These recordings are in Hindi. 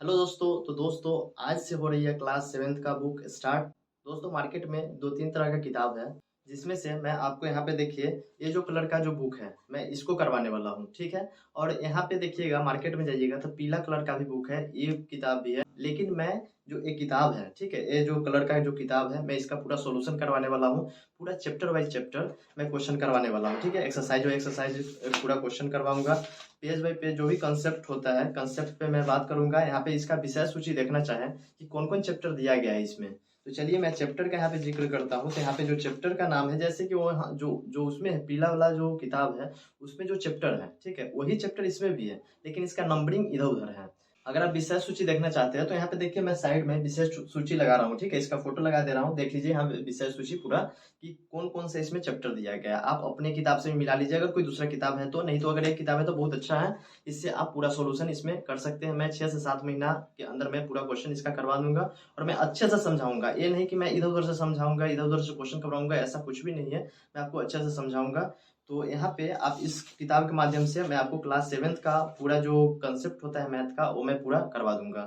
हेलो दोस्तों। तो दोस्तों, आज से हो रही है क्लास सेवेंथ का बुक स्टार्ट। दोस्तों, मार्केट में दो तीन तरह का किताब है, जिसमें से मैं आपको यहाँ पे देखिए, ये जो कलर का जो बुक है मैं इसको करवाने वाला हूँ, ठीक है। और यहाँ पे देखिएगा, मार्केट में जाइएगा तो पीला कलर का भी बुक है, ये किताब भी है। लेकिन मैं जो एक किताब है, ठीक है, ये जो कलर का जो किताब है मैं इसका पूरा सोल्यूशन करवाने वाला हूँ। पूरा चैप्टर वाइज चैप्टर मैं क्वेश्चन करवाने वाला हूँ, ठीक है। एक्सरसाइज पूरा क्वेश्चन करवाऊंगा। पेज बाय पेज जो भी कंसेप्ट होता है, कंसेप्ट पे मैं बात करूंगा। यहाँ पे इसका विषय सूची देखना चाहें कि कौन कौन चैप्टर दिया गया है इसमें। तो चलिए मैं चैप्टर का यहाँ पे जिक्र करता हूँ। तो यहाँ पे जो चैप्टर का नाम है, जैसे कि वो जो जो उसमें है, पीला वाला जो किताब है उसमें जो चैप्टर है, ठीक है, वही चैप्टर इसमें भी है, लेकिन इसका नंबरिंग इधर उधर है। अगर आप विषय सूची देखना चाहते हैं तो यहाँ पे देखिए, मैं साइड में विषय सूची लगा रहा हूँ, ठीक है। इसका फोटो लगा दे रहा हूँ, देख लीजिए यहाँ पे विषय सूची पूरा कि कौन कौन से इसमें चैप्टर दिया गया है। आप अपने किताब से भी मिला लीजिए, अगर कोई दूसरा किताब है तो। नहीं तो अगर एक किताब है तो बहुत अच्छा है, इससे आप पूरा सॉल्यूशन इसमें कर सकते हैं। मैं 6 से 7 महीना के अंदर मैं पूरा क्वेश्चन इसका करवा दूंगा, और मैं अच्छे से समझाऊंगा। ये नहीं कि मैं इधर उधर से समझाऊंगा, इधर उधर से क्वेश्चन करवाऊंगा, ऐसा कुछ भी नहीं है। मैं आपको अच्छे से समझाऊंगा। तो यहाँ पे आप इस किताब के माध्यम से मैं आपको क्लास सेवेंथ का पूरा जो कंसेप्ट होता है मैथ का, वो मैं पूरा करवा दूंगा।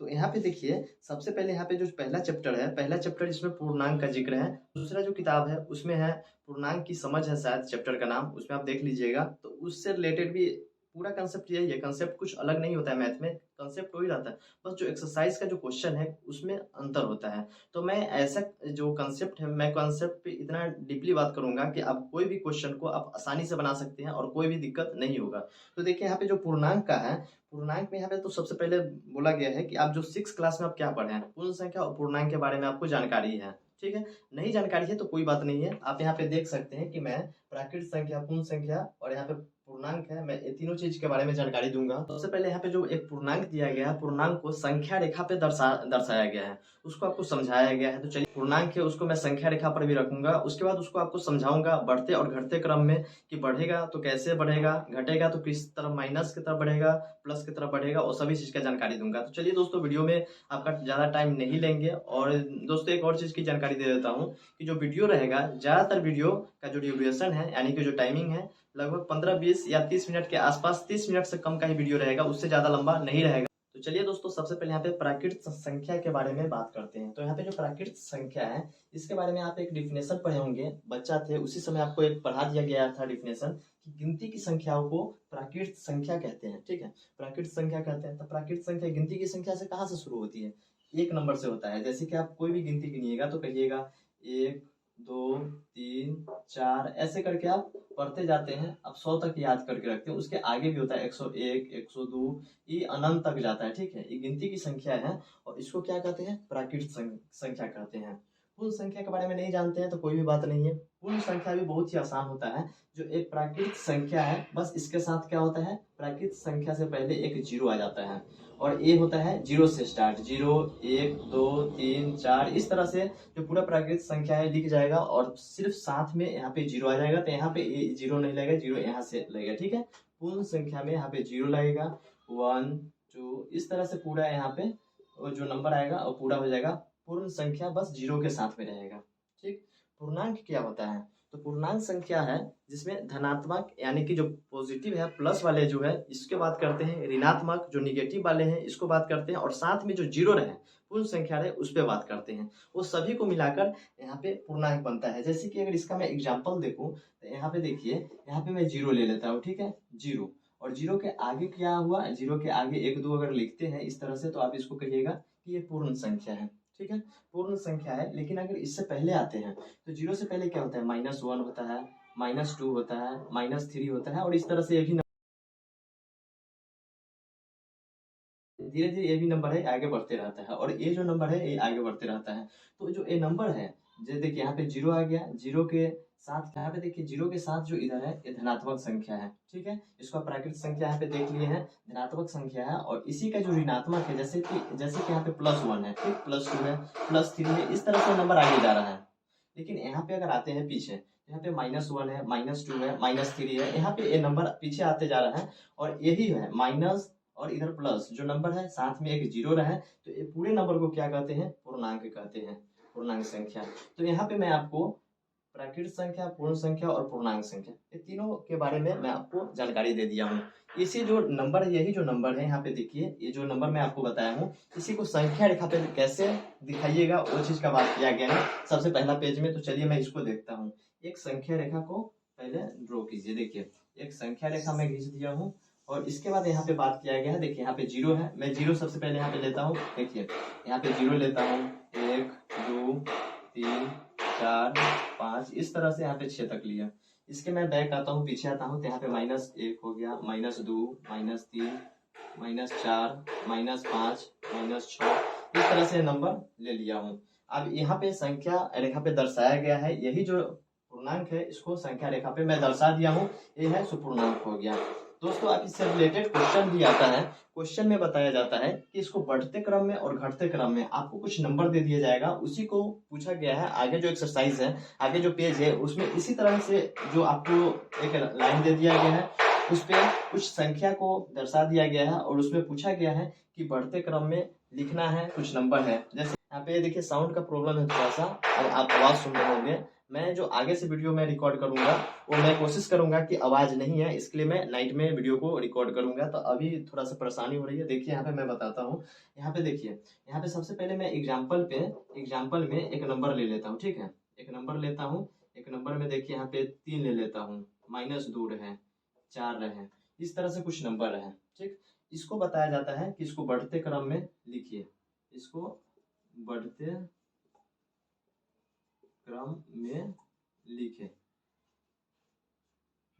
तो यहाँ पे देखिए, सबसे पहले यहाँ पे जो पहला चैप्टर है, पहला चैप्टर इसमें पूर्णांक का जिक्र है। दूसरा जो किताब है उसमें है पूर्णांक की समझ है, शायद चैप्टर का नाम, उसमें आप देख लीजिएगा। तो उससे रिलेटेड भी पूरा कंसेप्ट यही है। कंसेप्ट कुछ अलग नहीं होता है, मैथ में कंसेप्ट वही रहता है, बस जो एक्सरसाइज का जो क्वेश्चन है उसमें अंतर होता है। तो मैं ऐसा जो कंसेप्ट है, मैं कंसेप्ट पे इतना डीपली बात करूंगा कि आप कोई भी क्वेश्चन को आप आसानी से बना सकते हैं और कोई भी दिक्कत नहीं होगा। तो देखिए यहाँ पे जो पूर्णांक का है, पूर्णांक में यहाँ पे तो सबसे पहले बोला गया है कि आप जो 6 क्लास में आप क्या पढ़े हैं, पूर्ण संख्या और पूर्णांक के बारे में आपको जानकारी है, ठीक है। नहीं जानकारी है तो कोई बात नहीं है, आप यहाँ पे देख सकते हैं कि मैं प्राकृत संख्या, पूर्ण संख्या और यहाँ पे पूर्णांक है, मैं ये तीनों चीज के बारे में जानकारी दूंगा। सबसे पहले यहाँ पे जो एक पूर्णांक दिया गया है, पूर्णांक को संख्या रेखा पे दर्शाया गया है, उसको आपको समझाया गया है। तो चलिए, पूर्णांक है उसको मैं संख्या रेखा पर भी रखूंगा, उसके बाद उसको आपको समझाऊंगा बढ़ते और घटते क्रम में, कि बढ़ेगा तो कैसे बढ़ेगा, घटेगा तो किस तरफ, माइनस की तरफ बढ़ेगा, प्लस की तरफ बढ़ेगा, और सभी चीज का जानकारी दूंगा। तो चलिए दोस्तों, वीडियो में आपका ज्यादा टाइम नहीं लेंगे। और दोस्तों, एक और चीज की जानकारी दे देता हूँ कि जो वीडियो रहेगा, ज्यादातर वीडियो का जो ड्यूरेशन है, यानी कि जो टाइमिंग है, लगभग 15-20 या 30 मिनट के आसपास, 30 मिनट से कम का ही वीडियो रहेगा, उससे ज्यादा लंबा नहीं रहेगा। तो चलिए दोस्तों, सबसे पहले यहाँ पे प्राकृत संख्या के बारे में बात करते हैं। तो यहाँ पे जो प्राकृत संख्या है, इसके बारे में आप एक डिफिनेशन पढ़े होंगे, बच्चा थे उसी समय आपको एक पढ़ा दिया गया था डिफिनेशन, कि गिनती की संख्याओं को प्राकृत संख्या कहते हैं, ठीक है। प्राकृत संख्या कहते हैं। तो प्राकृत संख्या गिनती की संख्या से कहाँ से शुरू होती है? एक नंबर से होता है। जैसे कि आप कोई भी गिनती गिनिएगा तो कहिएगा 1, 2, 3, 4, ऐसे करके आप पढ़ते जाते हैं, आप 100 तक याद करके रखते हैं। उसके आगे भी होता है 101, 102, ये अनंत तक जाता है, ठीक है। ये गिनती की संख्या है, और इसको क्या कहते हैं? प्राकृत संख्या कहते हैं। पूर्ण संख्या के बारे में नहीं जानते हैं तो कोई भी बात नहीं है, पूर्ण संख्या भी बहुत ही आसान होता है। जो एक प्राकृत संख्या है, बस इसके साथ क्या होता है, प्राकृत संख्या से पहले एक जीरो आ जाता है, और ये होता है जीरो से स्टार्ट, 0, 1, 2, 3, 4, इस तरह से जो पूरा प्राकृत संख्या है लिख जाएगा, और सिर्फ साथ में यहाँ पे जीरो आ जाएगा। तो यहाँ पे जीरो नहीं लगेगा, जीरो यहाँ से लगेगा, ठीक है। पूर्ण संख्या में यहाँ पे जीरो लगेगा, 1, 2, इस तरह से पूरा यहाँ पे जो नंबर आएगा वो पूरा हो जाएगा। पूर्ण संख्या बस जीरो के साथ में रहेगा, ठीक। पूर्णांक क्या होता है? तो पूर्णांक संख्या है जिसमें धनात्मक, यानी कि जो पॉजिटिव है, प्लस वाले जो है इसके बात करते हैं, ऋणात्मक जो निगेटिव वाले हैं इसको बात करते हैं, और साथ में जो जीरो रहे, पूर्ण संख्या रहे, उस पर बात करते हैं। वो सभी को मिलाकर यहाँ पे पूर्णांक बनता है। जैसे कि अगर इसका मैं एग्जाम्पल देखूं तो यहाँ पे देखिए, यहाँ पे मैं जीरो ले लेता हूँ, ठीक है, जीरो। और जीरो के आगे क्या हुआ, जीरो के आगे 1, 2 अगर लिखते हैं इस तरह से, तो आप इसको कहिएगा कि ये पूर्ण संख्या है, ठीक है, पूर्ण संख्या है। लेकिन अगर इससे पहले आते हैं तो जीरो से पहले क्या होता है, -1 होता है, -2 होता है, -3 होता है, और इस तरह से ये भी धीरे धीरे ये भी नंबर है आगे बढ़ते रहता है, और ये जो नंबर है ये आगे बढ़ते रहता है। तो जो ये नंबर है, जैसे देखिए यहाँ पे जीरो आ गया, जीरो के साथ यहाँ पे देखिए, जीरो के साथ जो इधर है ये धनात्मक संख्या है, ठीक है। इसको प्राकृत संख्या यहाँ पे देख लिए हैं, धनात्मक संख्या है। और इसी का जो ऋणात्मक है, जैसे कि यहाँ पे +1 है, ठीक, +2 है, +3 है, इस तरह से नंबर आगे जा रहा है। लेकिन यहाँ पे अगर आते हैं पीछे, यहाँ पे -1 है, -2 है, -3 है, यहाँ पे ये नंबर पीछे आते जा रहा है, और यही है माइनस और इधर प्लस जो नंबर है, साथ में एक जीरो रहे, तो ये पूरे नंबर को क्या कहते हैं, पूर्णांक कहते हैं, पूर्णांक संख्या। तो यहाँ पे मैं आपको प्राकृत संख्या, पूर्ण संख्या और पूर्णांक संख्या, ये तीनों के बारे में मैं आपको जानकारी दे दिया हूँ। इसी जो नंबर है, यही जो नंबर है यहाँ पे देखिए, ये जो नंबर मैं आपको बताया हूँ, इसी को संख्या रेखा पे कैसे दिखाइएगा वो चीज का बात किया गया है सबसे पहला पेज में। तो चलिए मैं इसको देखता हूँ। एक संख्या रेखा को पहले ड्रॉ कीजिए। देखिए एक संख्या रेखा मैं खींच दिया हूँ और इसके बाद यहाँ पे बात किया गया है। देखिए यहाँ पे जीरो है, मैं जीरो सबसे पहले यहाँ पे लेता हूँ। देखिए यहाँ पे जीरो लेता हूँ, 1 2 3 4 5, इस तरह से यहाँ पे 6 तक लिया। इसके मैं बैक आता हूँ, पीछे आता हूँ, तो यहाँ पे -1 हो गया, -2 -3 -4 -5 -6, इस तरह से नंबर ले लिया हूँ। अब यहाँ पे संख्या रेखा पे दर्शाया गया है, यही जो पूर्णांक है इसको संख्या रेखा पे मैं दर्शा दिया हूँ, ये है सुपूर्णांक हो गया। दोस्तों अब इससे रिलेटेड क्वेश्चन भी आता है। क्वेश्चन में बताया जाता है कि इसको बढ़ते क्रम में और घटते क्रम में आपको कुछ नंबर दे दिया जाएगा, उसी को पूछा गया है। आगे जो एक्सरसाइज है, आगे जो पेज है, उसमें इसी तरह से जो आपको एक लाइन दे दिया गया है, उस पर कुछ संख्या को दर्शा दिया गया है और उसमें पूछा गया है कि बढ़ते क्रम में लिखना है, कुछ नंबर है। जैसे यहाँ पे देखिए साउंड का प्रॉब्लम है थोड़ा सा, अब आप आवाज सुन रहे होंगे। मैं जो आगे से वीडियो में रिकॉर्ड करूंगा वो मैं कोशिश करूंगा कि आवाज नहीं है, इसके लिए मैं नाइट में वीडियो को रिकॉर्ड करूंगा। तो अभी थोड़ा सा परेशानी हो रही है। देखिए यहाँ पे मैं बताता हूँ। यहाँ पे देखिए, यहाँ पे सबसे पहले मैं एग्जाम्पल में एक नंबर ले लेता हूँ। ठीक है, एक नंबर लेता हूँ। एक नंबर में देखिए यहाँ पे 3 ले लेता हूँ, -2 रहे, 4 रहे, इस तरह से कुछ नंबर रहे। ठीक, इसको बताया जाता है कि इसको बढ़ते क्रम में लिखिए, इसको बढ़ते क्रम में लिखे,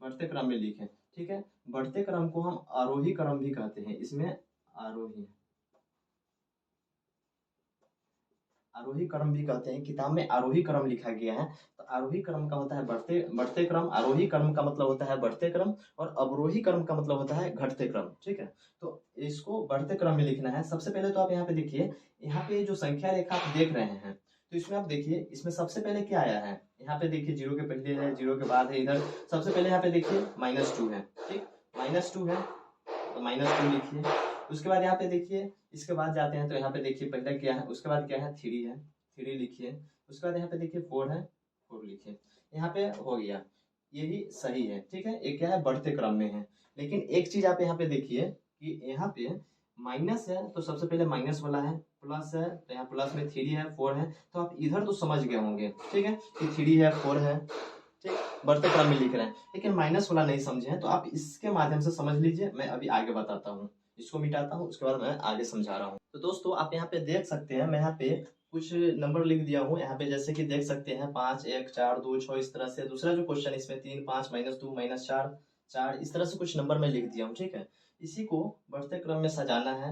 बढ़ते क्रम में लिखे। ठीक है, बढ़ते क्रम को हम आरोही क्रम भी कहते हैं। इसमें आरोही क्रम भी कहते हैं, किताब में आरोही क्रम लिखा गया है। तो आरोही क्रम का होता है बढ़ते क्रम, आरोही क्रम का मतलब होता है बढ़ते क्रम, और अवरोही क्रम का मतलब होता है घटते क्रम। ठीक है, तो इसको बढ़ते क्रम में लिखना है। सबसे पहले तो आप यहाँ पे देखिए, यहाँ पे जो संख्या रेखा आप देख रहे हैं, तो इसमें आप देखिए, इसमें सबसे पहले क्या आया है, यहाँ पे देखिए जीरो के पहले है, जीरो के बाद है, इधर सबसे पहले यहाँ पे देखिए -2 है। ठीक, -2 है तो -2 लिखिए। उसके बाद यहाँ पे देखिए, इसके बाद जाते हैं तो यहाँ पे देखिए पहले क्या है, उसके बाद क्या है, 3 है, 3 लिखिए। उसके बाद यहाँ पे देखिए 4 है, 4 लिखिए। यहाँ पे हो गया, यही सही है। ठीक है, एक क्या है, बढ़ते क्रम में है। लेकिन एक चीज आप यहाँ पे देखिए कि यहाँ पे माइनस है, तो सबसे पहले माइनस वाला है, प्लस है तो यहाँ प्लस में 3 है, 4 है, तो आप इधर तो समझ गए होंगे। ठीक है, कि 3 है, 4 है, ठीक, बढ़ते क्रम में लिख रहे हैं, लेकिन माइनस वाला नहीं समझे हैं, तो आप इसके माध्यम से समझ लीजिए। मैं अभी आगे बताता हूँ, इसको मिटाता हूँ, उसके बाद मैं आगे समझा रहा हूँ। तो दोस्तों आप यहाँ पे देख सकते हैं, मैं यहाँ पे कुछ नंबर लिख दिया हूँ। यहाँ पे जैसे कि देख सकते हैं 5 1 4 2 6, इस तरह से। दूसरा जो क्वेश्चन इसमें 3 5 -2 -4 4, इस तरह से कुछ नंबर मैं लिख दिया हूँ। ठीक है, इसी को बढ़ते क्रम में सजाना है,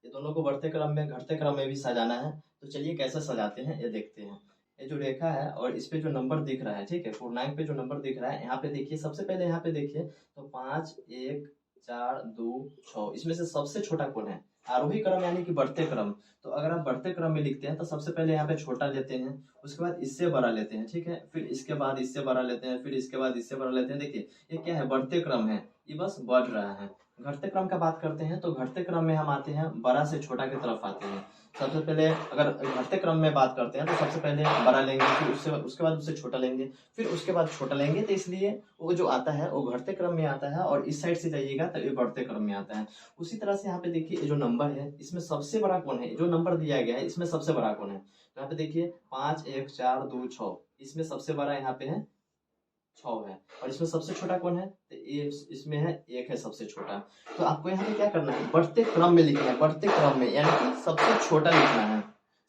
ये दोनों को बढ़ते क्रम में घटते क्रम में भी सजाना है। तो चलिए कैसे सजाते हैं ये देखते हैं। ये जो रेखा है और इस पे जो नंबर दिख रहा है, ठीक है, पूर्णांक पे जो नंबर दिख रहा है, यहाँ पे देखिए, सबसे पहले यहाँ पे देखिए तो 5 1 4 2 6, इसमें से सबसे छोटा कौन है, आरोही क्रम यानी कि बढ़ते क्रम। तो अगर आप बढ़ते क्रम में लिखते हैं तो सबसे पहले यहाँ पे छोटा लेते हैं, उसके बाद इससे बड़ा लेते हैं। ठीक है, फिर इसके बाद इससे बड़ा लेते हैं, फिर इसके बाद इससे बड़ा लेते हैं। देखिए ये क्या है, बढ़ते क्रम है, ये बस बढ़ रहा है। घटते क्रम का बात करते हैं तो घटते क्रम में हम आते हैं, बड़ा से छोटा की तरफ आते हैं। सबसे पहले अगर घटते क्रम में बात करते हैं तो सबसे पहले बड़ा लेंगे, फिर उसके बाद उससे छोटा लेंगे, फिर उसके बाद छोटा लेंगे। तो इसलिए वो जो आता है वो घटते क्रम में आता है, और इस साइड से जाइएगा तो ये बढ़ते क्रम में आता है। उसी तरह से यहाँ पे देखिए, जो नंबर है इसमें सबसे बड़ा कौन है, जो नंबर दिया गया है इसमें सबसे बड़ा कौन है। यहाँ पे देखिए 5 1 4 2 6, इसमें सबसे बड़ा यहाँ पे है 6 है, और इसमें सबसे छोटा कौन है, तो ये इसमें है 1 है सबसे छोटा। तो आपको यहाँ पे क्या करना है, बढ़ते क्रम में लिखना है, बढ़ते क्रम में यानी कि सबसे छोटा लिखना है।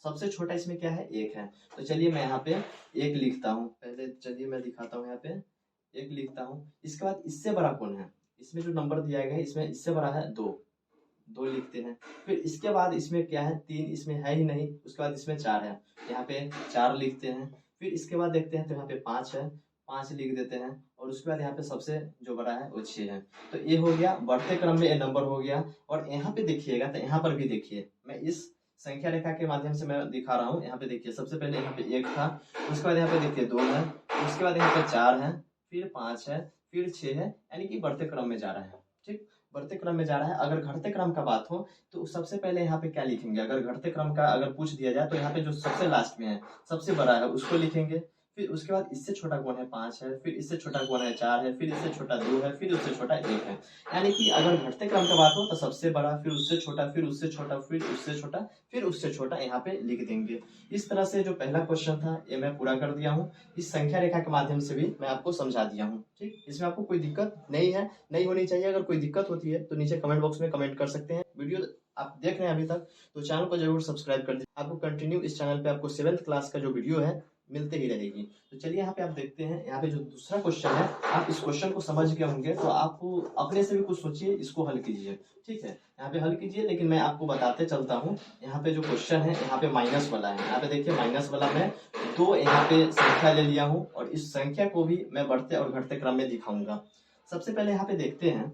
सबसे छोटा इसमें क्या है, 1 है। तो चलिए मैं यहाँ पे 1 लिखता हूँ, पहले चलिए मैं दिखाता हूँ, यहाँ पे 1 लिखता हूँ। इसके बाद इससे बड़ा कौन है, इसमें जो नंबर दिया गया है इसमें इससे बड़ा है 2, 2 लिखते हैं। फिर इसके बाद इसमें क्या है, 3 इसमें है ही नहीं, उसके बाद इसमें 4 है, यहाँ पे 4 लिखते हैं। फिर इसके बाद देखते हैं तो यहाँ पे 5 है, 5 लिख देते हैं, और उसके बाद यहाँ पे सबसे जो बड़ा है वो 6 है। तो ये हो गया बढ़ते क्रम में ये नंबर हो गया। और यहाँ पे देखिएगा तो यहाँ पर भी देखिए, मैं इस संख्या रेखा के माध्यम से मैं दिखा रहा हूँ। यहाँ पे देखिए सबसे पहले यहाँ पे 1 था, उसके बाद यहाँ पे देखिए 2 है, उसके बाद यहाँ पे 4 है, फिर 5 है, फिर 6 है, यानी कि बढ़ते क्रम में जा रहा है। ठीक, बढ़ते क्रम में जा रहा है। अगर घटते क्रम का बात हो तो सबसे पहले यहाँ पे क्या लिखेंगे, अगर घटते क्रम का अगर पूछ दिया जाए तो यहाँ पे जो सबसे लास्ट में है, सबसे बड़ा है, उसको लिखेंगे। फिर उसके बाद इससे छोटा कौन है 5 है, फिर इससे छोटा कौन है 4 है, फिर इससे छोटा 2 है, फिर उससे छोटा 1 है। यानी कि अगर घटते क्रम का बात हो तो सबसे बड़ा, फिर उससे छोटा, फिर उससे छोटा, फिर उससे छोटा, फिर उससे छोटा यहाँ पे लिख देंगे। इस तरह से जो पहला क्वेश्चन था ये मैं पूरा कर दिया हूँ। इस संख्या रेखा के माध्यम से भी मैं आपको समझा दिया हूँ। ठीक, इसमें आपको कोई दिक्कत नहीं है, नहीं होनी चाहिए। अगर कोई दिक्कत होती है तो नीचे कमेंट बॉक्स में कमेंट कर सकते हैं। वीडियो आप देख रहे हैं अभी तक तो चैनल को जरूर सब्सक्राइब कर दीजिए। आपको कंटिन्यू इस चैनल पे आपको 7th क्लास का जो वीडियो है मिलते ही रहेगी। तो चलिए यहाँ पे आप देखते हैं, यहाँ पे जो दूसरा क्वेश्चन है, आप इस क्वेश्चन को समझ गए होंगे तो आप अपने से भी कुछ सोचिए, इसको हल कीजिए। ठीक है, यहाँ पे हल कीजिए, लेकिन मैं आपको बताते चलता हूँ। यहाँ पे जो क्वेश्चन है यहाँ पे माइनस वाला है। यहाँ पे देखिए माइनस वाला मैं 2 यहाँ पे संख्या ले लिया हूँ और इस संख्या को भी मैं बढ़ते और घटते क्रम में दिखाऊंगा। सबसे पहले यहाँ पे देखते हैं,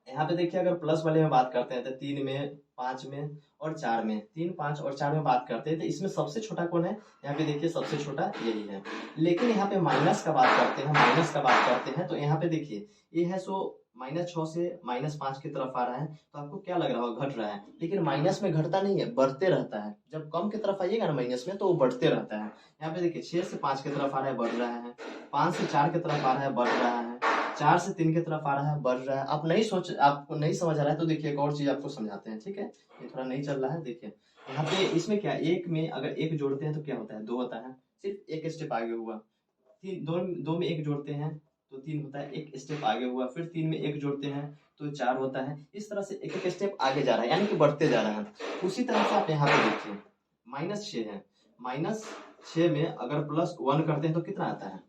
यहाँ पे देखिए अगर प्लस वाले में बात करते हैं तो 3 में, 5 में और 4 में, 3, 5 और 4 में बात करते हैं तो इसमें सबसे छोटा कौन है? यहाँ पे देखिए सबसे छोटा यही है। लेकिन यहाँ पे माइनस का बात करते हैं, माइनस का बात करते हैं तो यहाँ पे देखिए ये है सो -6 से -5 की तरफ आ रहा है। तो आपको क्या लग रहा होगा? घट रहा है, लेकिन माइनस में घटता नहीं है, बढ़ते रहता है। जब कम की तरफ आइएगा ना माइनस में तो वो बढ़ते रहता है। यहाँ पे देखिए 6 से 5 की तरफ आ रहा है, बढ़ रहा है। 5 से 4 की तरफ आ रहा है, बढ़ रहा है। 4 से 3 की तरफ आ रहा है, बढ़ रहा है। आपको नहीं समझ आ रहा है तो देखिए एक और चीज आपको समझाते हैं। ठीक है, ये थोड़ा नहीं चल रहा है। देखिए यहाँ पे इसमें क्या, एक में अगर एक जोड़ते हैं तो क्या होता है? 2 होता है, सिर्फ एक स्टेप आगे हुआ। दो में एक जोड़ते हैं तो 3 होता है, एक स्टेप आगे हुआ। फिर 3 में एक जोड़ते हैं तो 4 होता है। इस तरह से एक एक स्टेप आगे जा रहा है, यानी कि बढ़ते जा रहा है। उसी तरह से आप यहाँ पे देखिए -6 है। -6 में अगर +1 करते हैं तो कितना आता है?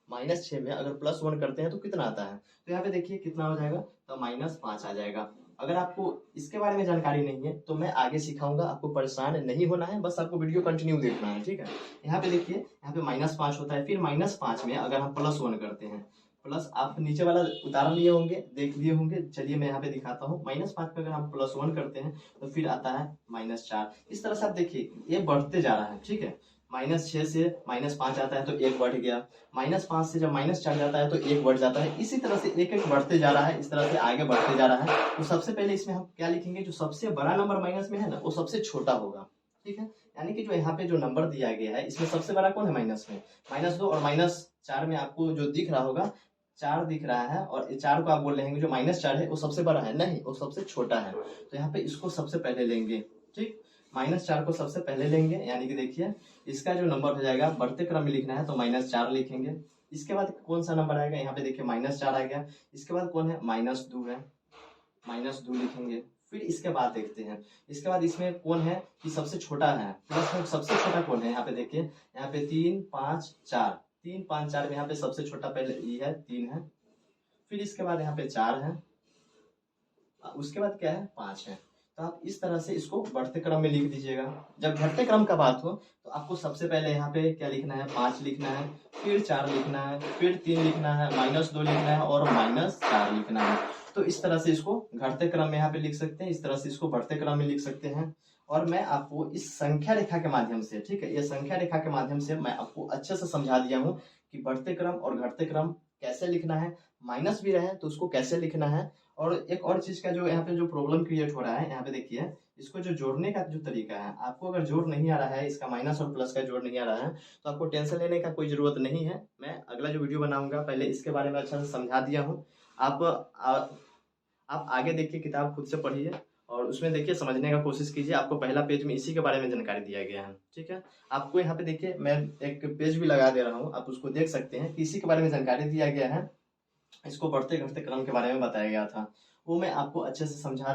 -6 में अगर +1 करते हैं तो कितना आता है? तो यहाँ पे देखिए कितना हो जाएगा, तो -5 आ जाएगा। अगर आपको इसके बारे में जानकारी नहीं है तो मैं आगे सिखाऊंगा, आपको परेशान नहीं होना है, बस आपको वीडियो कंटिन्यू देखना है। ठीक है, यहाँ पे देखिए यहाँ पे -5 होता है। फिर -5 में अगर हम +1 करते हैं, प्लस आप नीचे वाला उदाहरण लिए होंगे, देख लिए होंगे। चलिए मैं यहाँ पे दिखाता हूँ। -5 पे अगर हम +1 करते हैं तो फिर आता है -4। इस तरह से आप देखिए ये बढ़ते जा रहा है। ठीक है, -6 से -5 आता है तो 1 बढ़ गया। -5 से जब -4 जाता है तो 1 बढ़ जाता है। इसी तरह से एक एक बढ़ते जा रहा है, इस तरह से आगे बढ़ते जा रहा है। तो सबसे पहले इसमें हम क्या लिखेंगे? जो सबसे बड़ा नंबर माइनस में है ना वो सबसे छोटा होगा। ठीक है, यानी कि जो यहाँ पे जो नंबर दिया गया है इसमें सबसे बड़ा कौन है? माइनस में। -2 और -4 में आपको जो दिख रहा होगा 4 दिख रहा है, और 4 को आप बोल रहे हैं जो -4 है वो सबसे बड़ा है, नहीं वो सबसे छोटा है। तो यहाँ पे इसको सबसे पहले लेंगे। ठीक, -4 को सबसे पहले लेंगे, यानी कि देखिए इसका जो नंबर हो जाएगा, बढ़ते क्रम में लिखना है तो -4 लिखेंगे। इसके बाद कौन सा नंबर आएगा? यहाँ पे देखिए -4 आ गया। इसके बाद कौन है? -2 है, -2 लिखेंगे। फिर इसके बाद देखते हैं, इसके बाद इसमें कौन है कि सबसे छोटा है? प्लस में सबसे छोटा कौन है? यहाँ पे देखिए, यहाँ पे 3, 5, 4, 3, 5, 4 में यहाँ पे सबसे छोटा पहले ये है, 3 है। फिर इसके बाद यहाँ पे 4 है, उसके बाद क्या है? 5 है। तो आप इस तरह से इसको बढ़ते क्रम में लिख दीजिएगा। जब घटते क्रम का बात हो तो आपको सबसे पहले यहाँ पे क्या लिखना है? 5 लिखना है, फिर 4 लिखना है, फिर 3 लिखना है, -2 लिखना है और -4 लिखना है। तो इस तरह से इसको घटते क्रम में यहाँ पे लिख सकते हैं, इस तरह से इसको बढ़ते क्रम में लिख सकते हैं। और मैं आपको इस संख्या रेखा के माध्यम से, ठीक है, ये संख्या रेखा के माध्यम से मैं आपको अच्छे से समझा दिया हूँ कि बढ़ते क्रम और घटते क्रम कैसे लिखना है, माइनस भी रहे तो उसको कैसे लिखना है। और एक और चीज का जो यहाँ पे जो प्रॉब्लम क्रिएट हो रहा है, यहाँ पे देखिए इसको जो जोड़ने का जो तरीका है, आपको अगर जोड़ नहीं आ रहा है, इसका माइनस और प्लस का जोड़ नहीं आ रहा है तो आपको टेंशन लेने का कोई जरूरत नहीं है। मैं अगला जो वीडियो बनाऊंगा पहले इसके बारे में अच्छा से समझा दिया हूँ। आप आगे देखिए, किताब खुद से पढ़िए और उसमें देखिए समझने का कोशिश कीजिए। आपको पहला पेज में इसी के बारे में जानकारी दिया गया है। ठीक है, आपको यहाँ पे देखिए मैं एक पेज भी लगा दे रहा हूँ, आप उसको देख सकते हैं कि इसी के बारे में जानकारी दिया गया है। इसको बढ़ते घटते क्रम के बारे में बताया गया था, वो मैं आपको अच्छे से समझा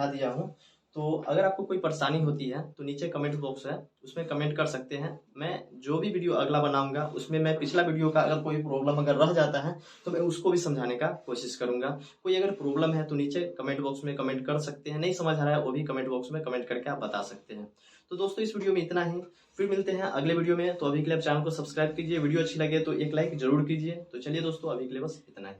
दिया हूँ। तो अगर आपको कोई परेशानी होती है तो नीचे कमेंट बॉक्स है, उसमें कमेंट कर सकते हैं। मैं जो भी वीडियो अगला बनाऊंगा उसमें मैं पिछला वीडियो का अगर कोई प्रॉब्लम अगर रह जाता है तो मैं उसको भी समझाने का कोशिश करूंगा। कोई अगर प्रॉब्लम है तो नीचे कमेंट बॉक्स में कमेंट कर सकते हैं, नहीं समझ आ रहा है वो भी कमेंट बॉक्स में कमेंट करके आप बता सकते हैं। तो दोस्तों इस वीडियो में इतना ही, फिर मिलते हैं अगले वीडियो में। तो अभी के लिए आप चैनल को सब्सक्राइब कीजिए, वीडियो अच्छी लगे तो एक लाइक जरूर कीजिए। तो चलिए दोस्तों अभी के लिए बस इतना ही।